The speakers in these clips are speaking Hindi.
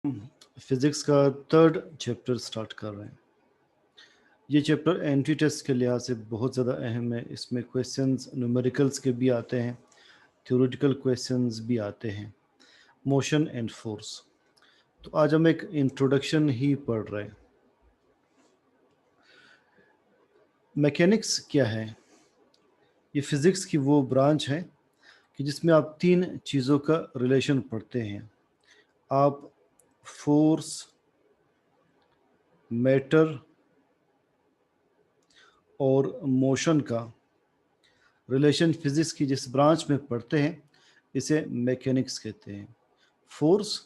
फिज़िक्स का थर्ड चैप्टर स्टार्ट कर रहे हैं। ये चैप्टर एंट्री टेस्ट के लिहाज से बहुत ज़्यादा अहम है। इसमें क्वेश्चंस न्यूमेरिकल्स के भी आते हैं, थ्योरेटिकल क्वेश्चंस भी आते हैं, मोशन एंड फोर्स। तो आज हम एक इंट्रोडक्शन ही पढ़ रहे हैं। मैकेनिक्स क्या है? ये फिज़िक्स की वो ब्रांच है कि जिसमें आप तीन चीज़ों का रिलेशन पढ़ते हैं। आप फोर्स, मैटर और मोशन का रिलेशन फिज़िक्स की जिस ब्रांच में पढ़ते हैं इसे मैकेनिक्स कहते हैं। फोर्स,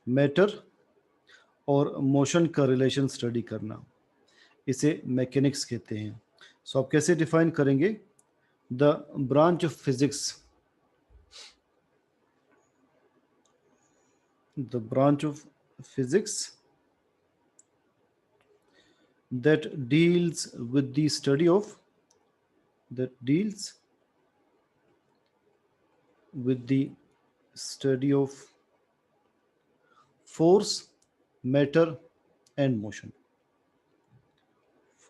मैटर और मोशन का रिलेशन स्टडी करना इसे मैकेनिक्स कहते हैं। सो आप कैसे डिफाइन करेंगे? The branch of physics, the branch of physics that deals with the study of that deals with the study of force, matter and motion.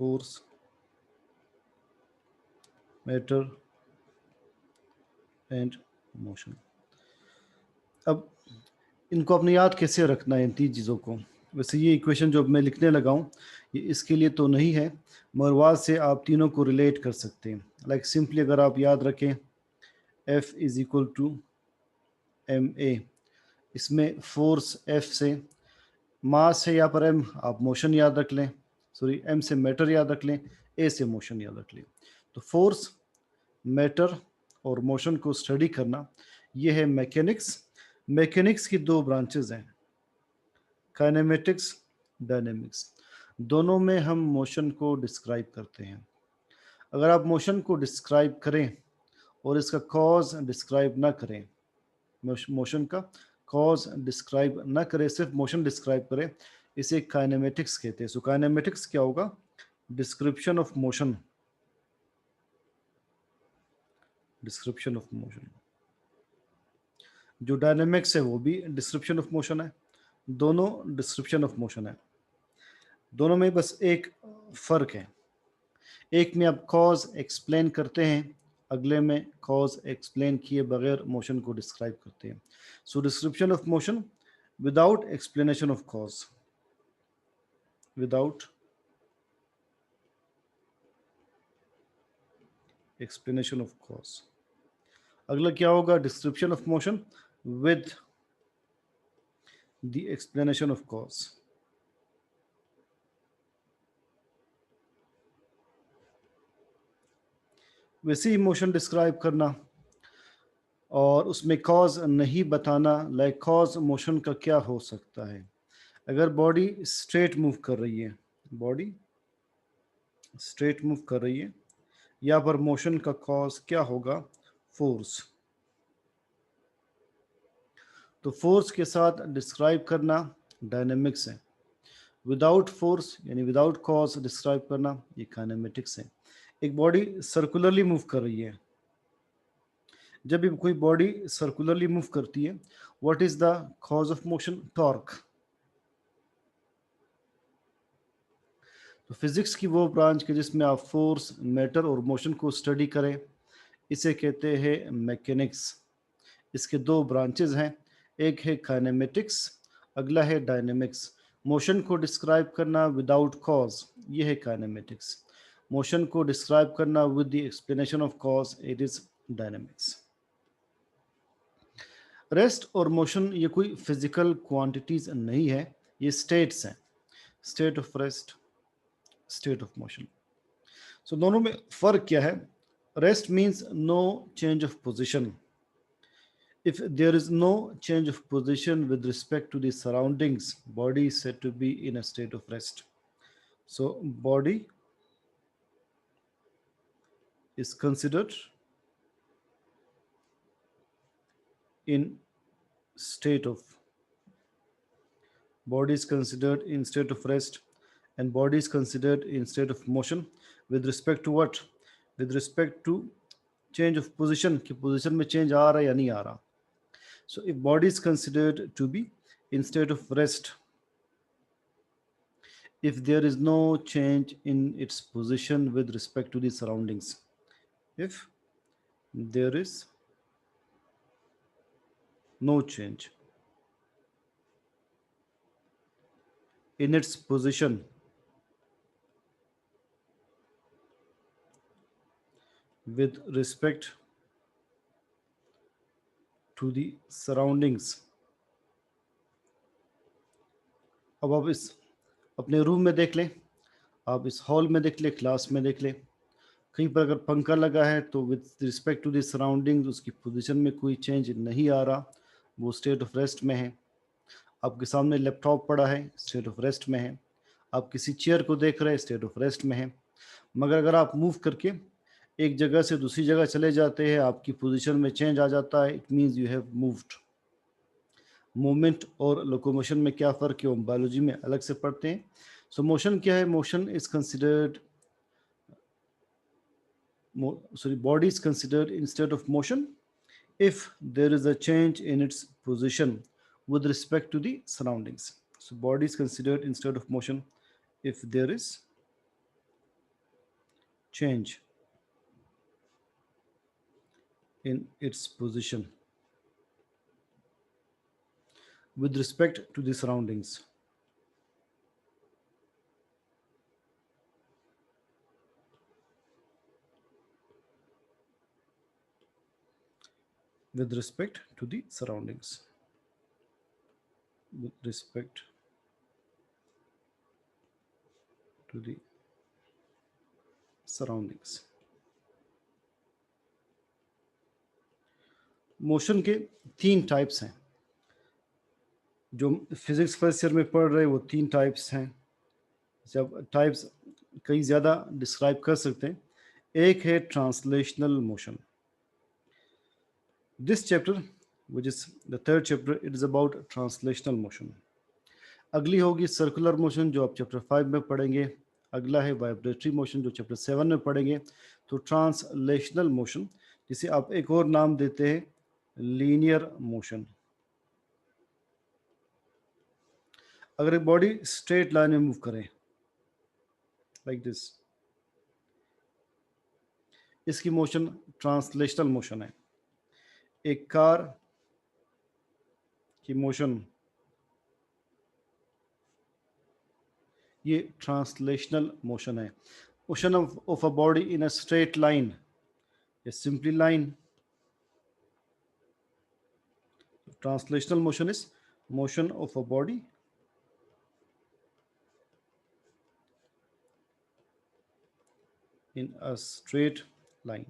Force, matter and motion. अब इनको अपने याद कैसे रखना है इन तीन चीज़ों को? वैसे ये इक्वेशन जो अब मैं लिखने लगा हूँ ये इसके लिए तो नहीं है, मगर वाज से आप तीनों को रिलेट कर सकते हैं। लाइक सिंपली अगर आप याद रखें F is equal to M A, इसमें फोर्स F से, मास है यहाँ पर M, आप मोशन याद रख लें, सॉरी M से मैटर याद रख लें, A से मोशन याद रख लें। तो फोर्स, मैटर और मोशन को स्टडी करना ये है मैकेनिक्स। मैकेनिक्स की दो ब्रांचेस हैं, काइनेमेटिक्स, डायनेमिक्स। दोनों में हम मोशन को डिस्क्राइब करते हैं। अगर आप मोशन को डिस्क्राइब करें और इसका कॉज डिस्क्राइब ना करें, मोशन का कॉज डिस्क्राइब ना करें, सिर्फ मोशन डिस्क्राइब करें, इसे काइनेमेटिक्स कहते हैं। सो काइनेमेटिक्स क्या होगा? Description of motion, description of motion. जो डायनेमिक्स है वो भी डिस्क्रिप्शन ऑफ मोशन है, दोनों डिस्क्रिप्शन ऑफ मोशन है। दोनों में बस एक फ़र्क है, एक में आप कॉज एक्सप्लेन करते हैं, अगले में कॉज एक्सप्लेन किए बगैर मोशन को डिस्क्राइब करते हैं। So description of motion without explanation of cause, without explanation of cause. अगला क्या होगा? Description of motion with the explanation of cause. वैसे ही मोशन डिस्क्राइब करना और उसमें कॉज नहीं बताना। लाइक कॉज मोशन का क्या हो सकता है? अगर बॉडी स्ट्रेट मूव कर रही है, बॉडी स्ट्रेट मूव कर रही है, यहाँ पर मोशन का कॉज क्या होगा? फोर्स। तो फोर्स के साथ डिस्क्राइब करना डायनेमिक्स है, विदाउट फोर्स यानी विदाउट कॉज डिस्क्राइब करना ये काइनेमेटिक्स है। एक बॉडी सर्कुलरली मूव कर रही है, जब भी कोई बॉडी सर्कुलरली मूव करती है, what is the cause of motion? Torque. तो फिजिक्स की वो ब्रांच के जिसमें आप फोर्स, मैटर और मोशन को स्टडी करें, इसे कहते हैं मैकेनिक्स। इसके दो ब्रांचेस हैं, एक है काइनेमेटिक्स, अगला है डायनेमिक्स। मोशन को डिस्क्राइब करना विदाउट कॉज ये है काइनेमेटिक्स, मोशन को डिस्क्राइब करना with the explanation of cause it is dynamics. Rest और मोशन ये कोई फिजिकल क्वांटिटीज नहीं है, ये स्टेट्स हैं, state of rest, state of motion. So दोनों में फर्क क्या है? Rest means no change of position. If there is no change of position with respect to the surroundings, body is said to be in a state of rest. So body is considered in state of, body is considered in state of rest, and body is considered in state of motion with respect to what? With respect to change of position, कि position में change आ रहा है या नहीं आ रहा. So if body is considered to be in state of rest if there is no change in its position with respect to the surroundings. If there is no change in its position with respect to the surroundings. अब आप इस अपने रूम में देख लें, आप इस हॉल में देख लें, क्लास में देख लें, कहीं पर अगर पंखा लगा है तो with respect to the surroundings उसकी पोजीशन में कोई चेंज नहीं आ रहा, वो स्टेट ऑफ रेस्ट में है। आपके सामने लैपटॉप पड़ा है, स्टेट ऑफ रेस्ट में है। आप किसी चेयर को देख रहे हैं, स्टेट ऑफ रेस्ट में है। मगर अगर आप मूव करके एक जगह से दूसरी जगह चले जाते हैं, आपकी पोजीशन में चेंज आ जाता है, it means you have moved. Movement और लोकोमोशन में क्या फ़र्क है, वो बायोलॉजी में अलग से पढ़ते हैं। सो मोशन क्या है? Motion is considered body is considered in state of motion if there is a change in its position with respect to the surroundings. So body is considered in state of motion if there is change in its position with respect to the surroundings. With respect to the surroundings. With respect to the surroundings. Motion के 3 टाइप्स हैं। जो फिजिक्स फर्स्ट ईयर में पढ़ रहे वो 3 टाइप्स हैं। जब टाइप्स कई ज़्यादा डिस्क्राइब कर सकते हैं। एक है translational motion. This chapter, which is the 3rd chapter, it is about translational motion. अगली होगी सर्कुलर मोशन जो आप चैप्टर 5 में पढ़ेंगे। अगला है वाइब्रेटरी मोशन जो चैप्टर 7 में पढ़ेंगे। तो ट्रांसलेशनल मोशन, जिसे आप एक और नाम देते हैं लीनियर मोशन। अगर एक बॉडी स्ट्रेट लाइन में मूव करें लाइक दिस, इसकी मोशन ट्रांसलेशनल मोशन है। एक कार की मोशन ये ट्रांसलेशनल मोशन है। Motion of a body in a straight line या simply line. Translational motion is motion of a body in a straight line.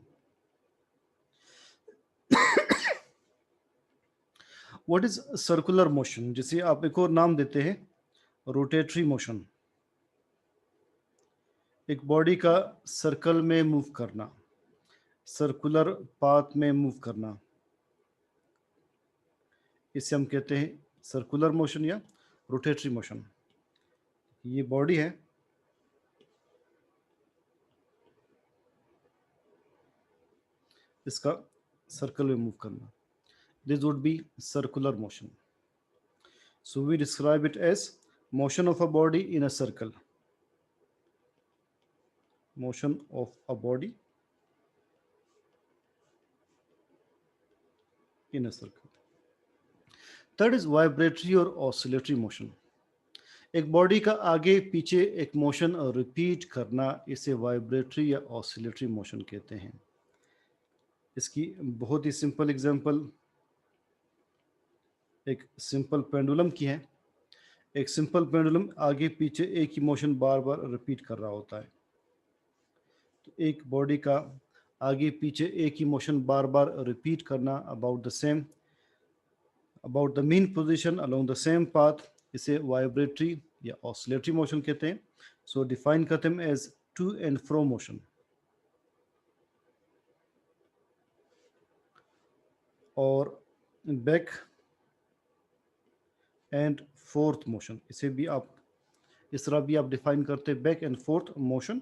What is circular motion, जिसे आप एक और नाम देते हैं रोटेटरी मोशन। एक बॉडी का सर्कल में मूव करना, सर्कुलर पाथ में मूव करना, इसे हम कहते हैं सर्कुलर मोशन या रोटेटरी मोशन। ये बॉडी है, इसका सर्कल में मूव करना, this would be circular motion. So we describe it as motion of a body in a circle. Motion of a body in a circle. Third is vibratory or oscillatory motion. एक बॉडी का आगे पीछे एक मोशन और रिपीट करना, इसे वाइब्रेटरी या ऑसिलेटरी मोशन कहते हैं। इसकी बहुत ही सिंपल एग्जांपल एक सिंपल पेंडुलम की है। एक सिंपल पेंडुलम आगे पीछे एक ही मोशन बार बार रिपीट कर रहा होता है। तो एक बॉडी का आगे पीछे एक ही मोशन बार बार रिपीट करना about the mean position along the same path, इसे वाइब्रेटरी या ऑसिलेटरी मोशन कहते हैं। सो डिफाइन करते हैं as to and fro motion और बैक एंड फोर्थ मोशन, इसे भी आप इस तरह भी आप डिफाइन करते हैं, back and forth motion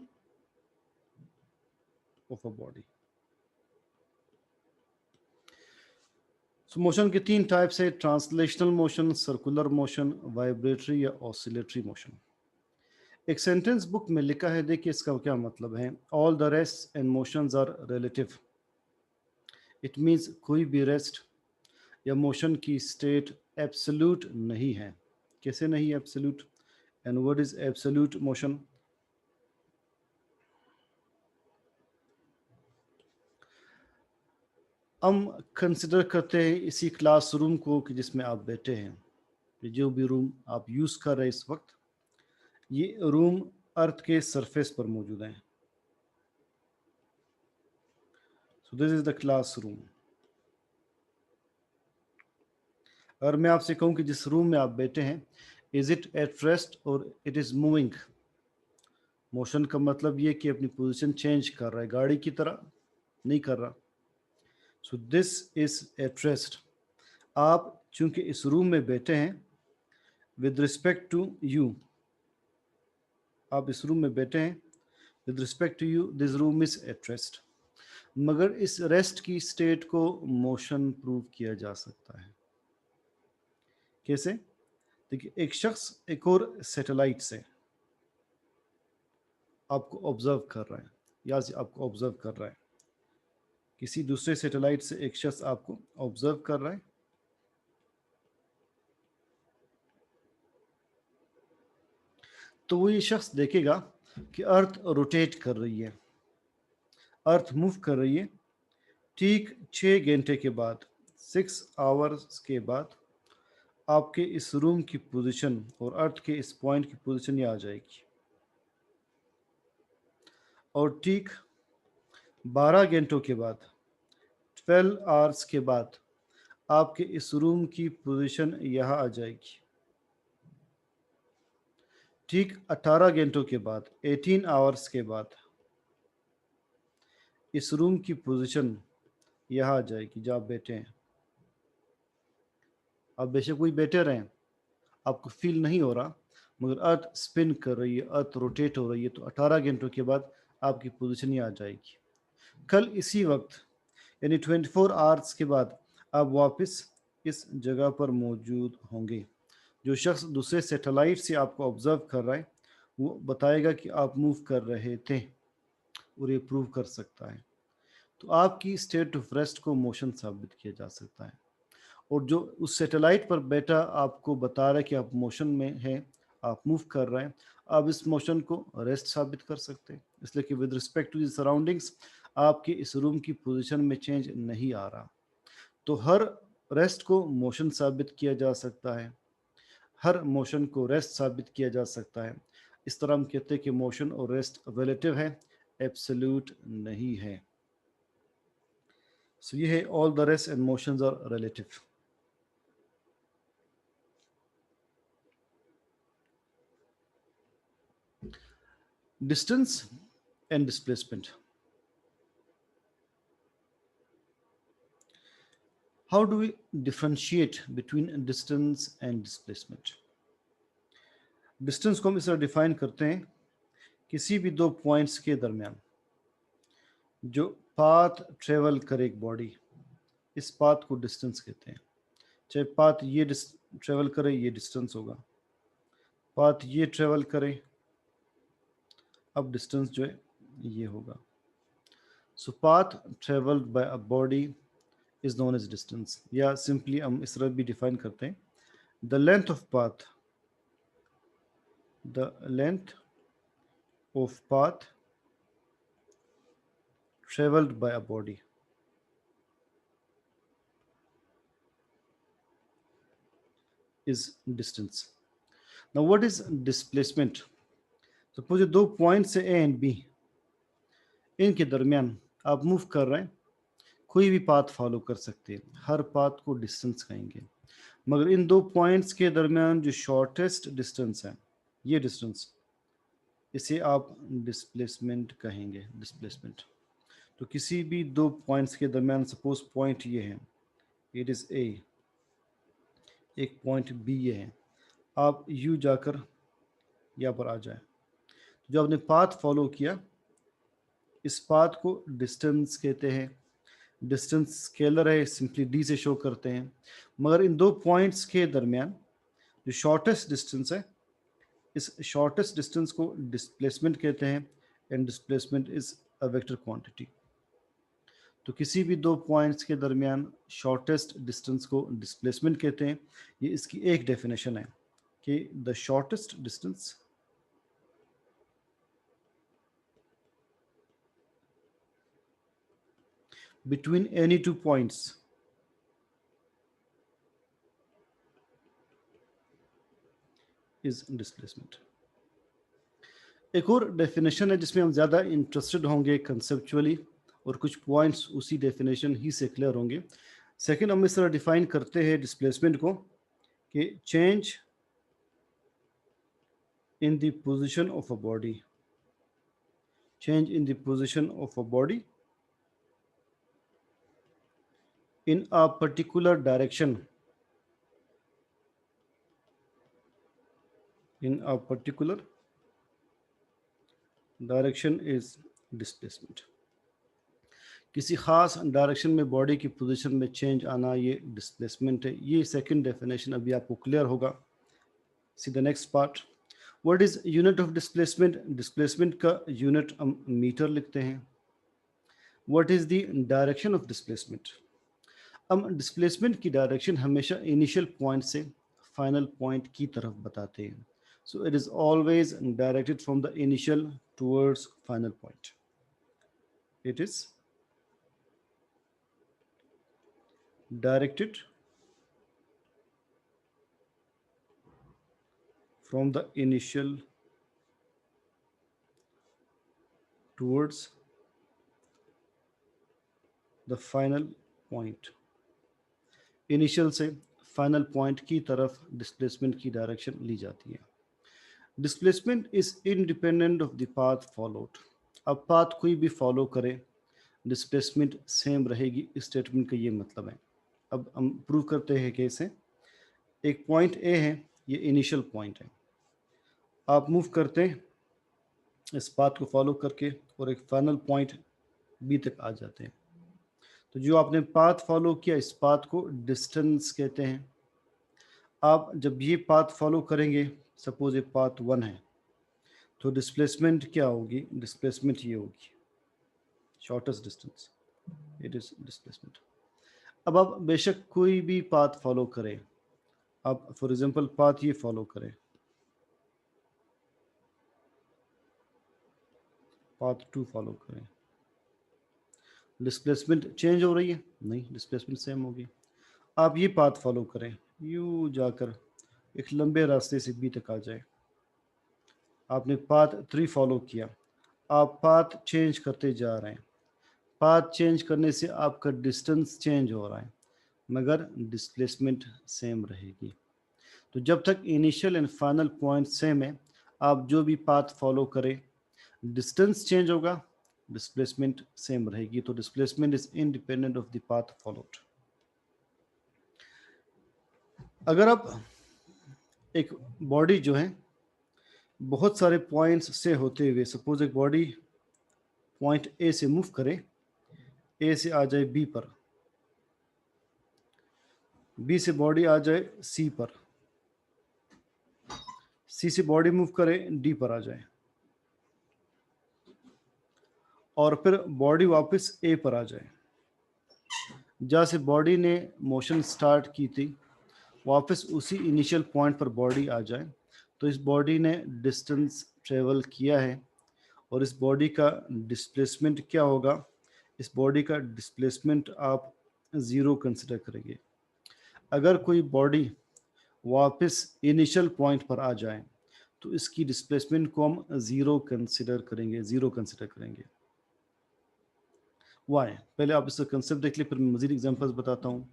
of a body. So motion के 3 टाइप्स है, translational motion, circular motion, vibratory या ऑसिलेटरी मोशन। एक सेंटेंस बुक में लिखा है, देखिए इसका क्या मतलब है। All the rest and motions are relative. It means कोई भी रेस्ट या मोशन की स्टेट एब्सोल्यूट नहीं है। कैसे नहीं absolute? And what is absolute motion? हम कंसिडर करते हैं इसी क्लासरूम को कि जिसमें आप बैठे हैं, ये जो भी रूम आप यूज़ कर रहे हैं इस वक्त, ये रूम अर्थ के सरफेस पर मौजूद है। So this is the classroom. अगर मैं आपसे कहूँ कि जिस रूम में आप बैठे हैं, इज इट एट रेस्ट और इट इज़ मूविंग? मोशन का मतलब ये कि अपनी पोजीशन चेंज कर रहा है, गाड़ी की तरह नहीं कर रहा। So this is at rest. आप चूंकि इस रूम में बैठे हैं, विद रिस्पेक्ट टू यू, आप इस रूम में बैठे हैं, with respect to you this room is at rest. मगर इस रेस्ट की स्टेट को मोशन प्रूव किया जा सकता है। कैसे? देखिए, एक शख्स एक और सैटेलाइट से आपको ऑब्जर्व कर रहा है, या से आपको ऑब्जर्व कर रहा है, किसी दूसरे सैटेलाइट से एक शख्स आपको ऑब्जर्व कर रहा है। तो वो ये शख्स देखेगा कि अर्थ रोटेट कर रही है, अर्थ मूव कर रही है। ठीक 6 घंटे के बाद, 6 आवर्स के बाद, आपके इस रूम की पोजीशन और अर्थ के इस पॉइंट की पोजीशन ये आ जाएगी। और ठीक 12 घंटों के बाद, 12 आवर्स के बाद, आपके इस रूम की पोजीशन यहाँ आ जाएगी। ठीक 18 घंटों के बाद, 18 आवर्स के बाद, इस रूम की पोजीशन यहाँ आ जाएगी जहाँ आप बैठे हैं। आप बेशक कोई बैठे रहें, आपको फील नहीं हो रहा, मगर अर्थ स्पिन कर रही है, अर्थ रोटेट हो रही है, तो 18 घंटों के बाद आपकी पोजीशन ही आ जाएगी। कल इसी वक्त, यानी 24 आवर्स के बाद, आप वापस इस जगह पर मौजूद होंगे। जो शख्स दूसरे सैटेलाइट से आपको ऑब्जर्व कर रहा है, वो बताएगा कि आप मूव कर रहे थे, और ये प्रूव कर सकता है। तो आपकी स्टेट ऑफ रेस्ट को मोशन साबित किया जा सकता है। और जो उस सैटेलाइट पर बैठा आपको बता रहा है कि आप मोशन में हैं, आप मूव कर रहे हैं, आप इस मोशन को रेस्ट साबित कर सकते हैं। इसलिए कि with respect to the surroundings, आपके इस रूम की पोजीशन में चेंज नहीं आ रहा। तो हर रेस्ट को मोशन साबित किया जा सकता है, हर मोशन को रेस्ट साबित किया जा सकता है। इस तरह हम कहते हैं कि मोशन और रेस्ट रिलेटिव है, एब्सोल्यूट नहीं है। सो ये है, all the rest and motions are relative. Distance and displacement. How do we differentiate between distance and displacement? Distance को हम इस तरह डिफाइन करते हैं, किसी भी दो पॉइंट्स के दरमियान जो पाथ ट्रेवल करे एक बॉडी, इस पाथ को डिस्टेंस कहते हैं। चाहे पाथ ये ट्रेवल करे, ये डिस्टेंस होगा। पाथ ये ट्रेवल करे, अब डिस्टेंस जो है ये होगा। So path travelled by a body is known as distance, या सिंपली हम इस तरह भी डिफाइन करते हैं, the length of path, the length of path traveled by a body is distance. Now what is displacement? Suppose दो पॉइंट्स है A एंड B, इनके दरमियान आप मूव कर रहे हैं, कोई भी पाथ फॉलो कर सकते हैं, हर पाथ को डिस्टेंस कहेंगे। मगर इन दो पॉइंट्स के दरमियान जो शॉर्टेस्ट डिस्टेंस है, ये डिस्टेंस, इसे आप डिस्प्लेसमेंट कहेंगे, डिस्प्लेसमेंट। तो किसी भी दो पॉइंट्स के दरमियान, सपोज पॉइंट ये है, इट इज़ ए, एक पॉइंट बी ये है, आप यू जाकर यहाँ पर आ जाए, जो आपने पाथ फॉलो किया, इस पाथ को डिस्टेंस कहते हैं। डिस्टेंस स्केलर है, सिंपली डी से शो करते हैं। मगर इन दो पॉइंट्स के दरमियान जो शॉर्टेस्ट डिस्टेंस है, इस शॉर्टेस्ट डिस्टेंस को डिस्प्लेसमेंट कहते हैं, and displacement is a vector quantity. तो किसी भी दो पॉइंट्स के दरमियान शॉर्टेस्ट डिस्टेंस को डिस्प्लेसमेंट कहते हैं। ये इसकी एक डेफिनेशन है कि the shortest distance between any two points is displacement। एक और डेफिनेशन है जिसमें हम ज़्यादा इंटरेस्टेड होंगे कंसेप्चुअली, और कुछ पॉइंट्स उसी डेफिनेशन ही से क्लियर होंगे। सेकंड, हम इस तरह डिफाइन करते हैं डिस्प्लेसमेंट को कि change in the position of a body, change in the position of a body in a particular direction, in a particular direction is displacement। किसी खास डायरेक्शन में बॉडी की पोजीशन में चेंज आना, ये डिस्प्लेसमेंट है। ये सेकंड डेफिनेशन अभी आपको क्लियर होगा। See the next part, what is unit of displacement. Displacement का यूनिट हम मीटर लिखते हैं। What is the direction of displacement. हम डिस्प्लेसमेंट की डायरेक्शन हमेशा इनिशियल पॉइंट से फाइनल पॉइंट की तरफ बताते हैं। So it is always directed from the initial towards final point. It is directed from the initial towards the final point। Initial से फाइनल पॉइंट की तरफ डिस्प्लेसमेंट की डायरेक्शन ली जाती है। Displacement is independent of the path followed. अब पाथ कोई भी फॉलो करे, डिस्प्लेसमेंट सेम रहेगी। इस स्टेटमेंट का ये मतलब है। अब हम प्रूव करते हैं कि इसे, एक पॉइंट ए है, ये इनिशियल पॉइंट है। आप मूव करते हैं इस पाथ को फॉलो करके और एक फाइनल पॉइंट बी तक आ जाते हैं। तो जो आपने पाथ फॉलो किया, इस पाथ को डिस्टेंस कहते हैं। आप जब ये पाथ फॉलो करेंगे, सपोज ये पाथ 1 है, तो डिस्प्लेसमेंट क्या होगी। डिस्प्लेसमेंट ये होगी shortest distance, it is displacement. अब आप बेशक कोई भी पाथ फॉलो करें, आप फॉर एग्जांपल पाथ ये फॉलो करें, पाथ 2 फॉलो करें, डिस्प्लेसमेंट चेंज हो रही है? नहीं, डिस्प्लेसमेंट सेम होगी। आप ये पाथ फॉलो करें, यूँ जाकर एक लंबे रास्ते से बी तक आ जाए। आपने पाथ 3 फॉलो किया, आप पाथ चेंज करते जा रहे हैं। पाथ चेंज करने से आपका डिस्टेंस चेंज हो रहा है, मगर डिस्प्लेसमेंट सेम रहेगी। तो जब तक initial and final point same है, आप जो भी पाथ फॉलो करें, डिस्टेंस चेंज होगा, डिस्प्लेसमेंट सेम रहेगी। तो displacement is independent of the path followed. अगर आप एक बॉडी जो है बहुत सारे पॉइंट्स से होते हुए, सपोज एक बॉडी पॉइंट ए से मूव करे, ए से आ जाए बी पर, बी से बॉडी आ जाए सी पर, सी से बॉडी मूव करे डी पर आ जाए, और फिर बॉडी वापस ए पर आ जाए। जहाँ से बॉडी ने मोशन स्टार्ट की थी, वापस उसी इनिशियल पॉइंट पर बॉडी आ जाए, तो इस बॉडी ने डिस्टेंस ट्रेवल किया है। और इस बॉडी का डिस्प्लेसमेंट क्या होगा। इस बॉडी का डिस्प्लेसमेंट आप ज़ीरो कंसिडर करेंगे। अगर कोई बॉडी वापस इनिशियल पॉइंट पर आ जाए, तो इसकी डिस्प्लेसमेंट को हम ज़ीरो कंसिडर करेंगे। वाई, पहले आप इसका कंसेप्ट देख लीजिए, फिर मैं मज़ीद एग्जांपल्स बताता हूँ।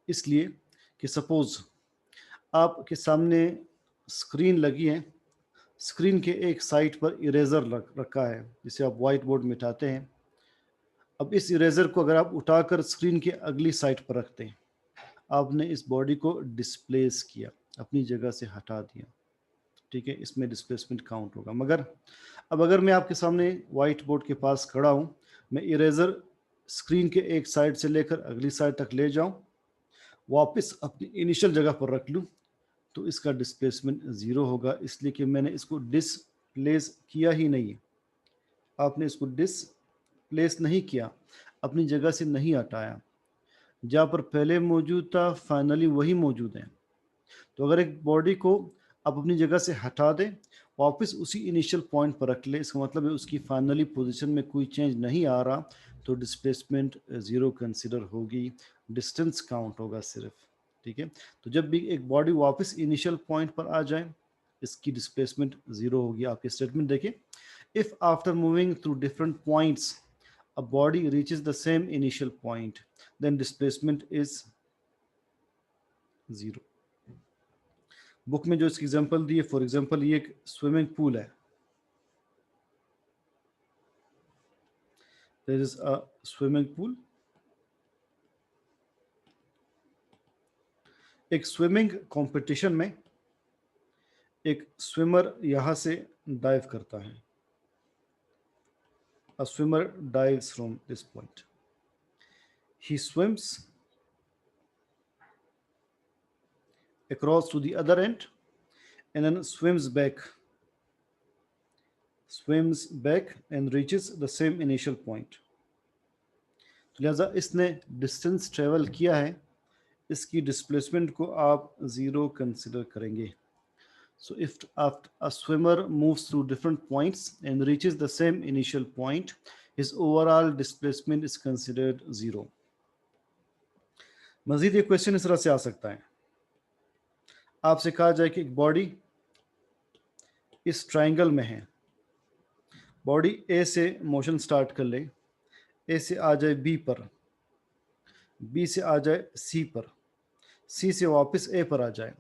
इसलिए कि सपोज आपके सामने स्क्रीन लगी है, स्क्रीन के एक साइड पर इरेज़र रखा है, जिसे आप वाइट बोर्ड मिटाते हैं। अब इस इरेज़र को अगर आप उठाकर स्क्रीन के अगली साइड पर रखते हैं, आपने इस बॉडी को डिस्प्लेस किया, अपनी जगह से हटा दिया, ठीक है, इसमें डिस्प्लेसमेंट काउंट होगा। मगर अब अगर मैं आपके सामने वाइट बोर्ड के पास खड़ा हूँ, मैं इरेज़र स्क्रीन के एक साइड से लेकर अगली साइड तक ले जाऊं, वापस अपनी इनिशियल जगह पर रख लूं, तो इसका डिस्प्लेसमेंट 0 होगा, इसलिए कि मैंने इसको डिसप्लेस किया ही नहीं है। आपने इसको डिसप्लेस नहीं किया, अपनी जगह से नहीं हटाया। जहाँ पर पहले मौजूद था फाइनली वही मौजूद है। तो अगर एक बॉडी को आप अपनी जगह से हटा दें, वापस उसी इनिशियल पॉइंट पर रख लें, इसका मतलब है उसकी फाइनली पोजीशन में कोई चेंज नहीं आ रहा, तो डिस्प्लेसमेंट 0 कंसिडर होगी, डिस्टेंस काउंट होगा सिर्फ। ठीक है, तो जब भी एक बॉडी वापस इनिशियल पॉइंट पर आ जाए, इसकी डिस्प्लेसमेंट 0 होगी। आपके स्टेटमेंट देखें, if after moving through different points a body reaches the same initial point, then displacement is 0। Book में जो इसकी एग्जांपल दी है, फॉर एग्जांपल ये एक स्विमिंग पूल है, there is a swimming pool. एक स्विमिंग कंपटीशन में एक स्विमर यहां से डाइव करता है, a swimmer dives from this point, he swims across to the other end and then swims back and reaches the same initial point। तो लिहाजा इसने डिस्टेंस ट्रेवल किया है, इसकी डिस्प्लेसमेंट को आप 0 कंसिडर करेंगे। So if after a swimmer moves through different points and reaches the same initial point, his overall displacement is considered 0। मजीद ये क्वेश्चन इस तरह से आ सकता है, आपसे कहा जाए कि एक बॉडी इस ट्राइंगल में है, बॉडी ए से मोशन स्टार्ट कर ले, ए से आ जाए बी पर, बी से आ जाए सी पर, सी से वापस ए पर आ जाए,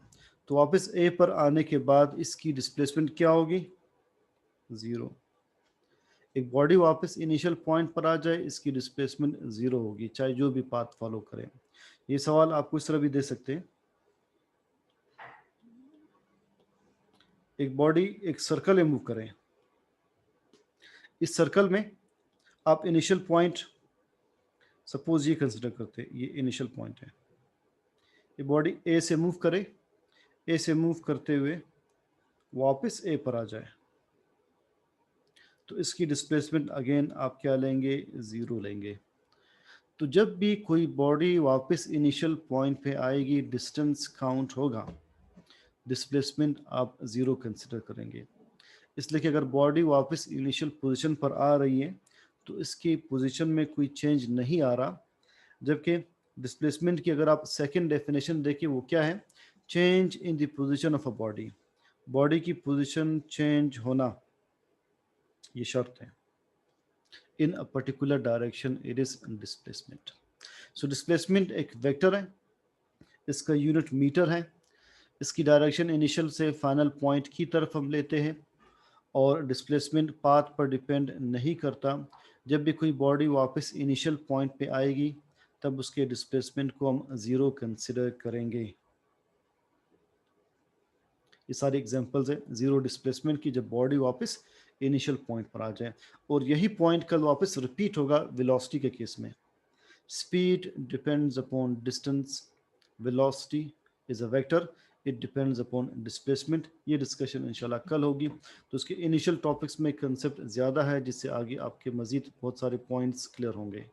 तो वापस ए पर आने के बाद इसकी डिस्प्लेसमेंट क्या होगी? 0। एक बॉडी वापस इनिशियल पॉइंट पर आ जाए, इसकी डिस्प्लेसमेंट 0 होगी, चाहे जो भी पाथ फॉलो करें। ये सवाल आपको इस तरह भी दे सकते हैं, एक बॉडी एक सर्कल में मूव करें, इस सर्कल में आप इनिशियल पॉइंट सपोज ये कंसिडर करते हैं, ये इनिशियल पॉइंट है, ये बॉडी ए से मूव करे, ए से मूव करते हुए वापस ए पर आ जाए, तो इसकी डिस्प्लेसमेंट अगेन आप क्या लेंगे? 0 लेंगे। तो जब भी कोई बॉडी वापस इनिशियल पॉइंट पे आएगी, डिस्टेंस काउंट होगा, डिस्प्लेसमेंट आप 0 कंसिडर करेंगे। इसलिए कि अगर बॉडी वापस इनिशियल पोजीशन पर आ रही है, तो इसकी पोजीशन में कोई चेंज नहीं आ रहा, जबकि डिस्प्लेसमेंट की अगर आप सेकंड डेफिनेशन देखिए, वो क्या है? Change in the position of a body, body की पोजीशन चेंज होना, ये शर्त है। In a particular direction it is displacement. So displacement एक वेक्टर है, इसका यूनिट मीटर है, इसकी डायरेक्शन इनिशियल से फाइनल पॉइंट की तरफ हम लेते हैं, और डिस्प्लेसमेंट पाथ पर डिपेंड नहीं करता। जब भी कोई बॉडी वापस इनिशियल पॉइंट पे आएगी, तब उसके डिस्प्लेसमेंट को हम 0 कंसिडर करेंगे। ये सारी एग्जांपल्स है 0 डिस्प्लेसमेंट की, जब बॉडी वापस इनिशियल पॉइंट पर आ जाए, और यही पॉइंट कल वापस रिपीट होगा वेलोसिटी के केस में। Speed depends upon distance, velocity is a vector, it depends upon displacement. ये डिस्कशन इंशाल्लाह कल होगी। तो उसके इनिशियल टॉपिक्स में कंसेप्ट ज़्यादा है, जिससे आगे आपके मज़ीद बहुत सारे पॉइंट्स क्लियर होंगे।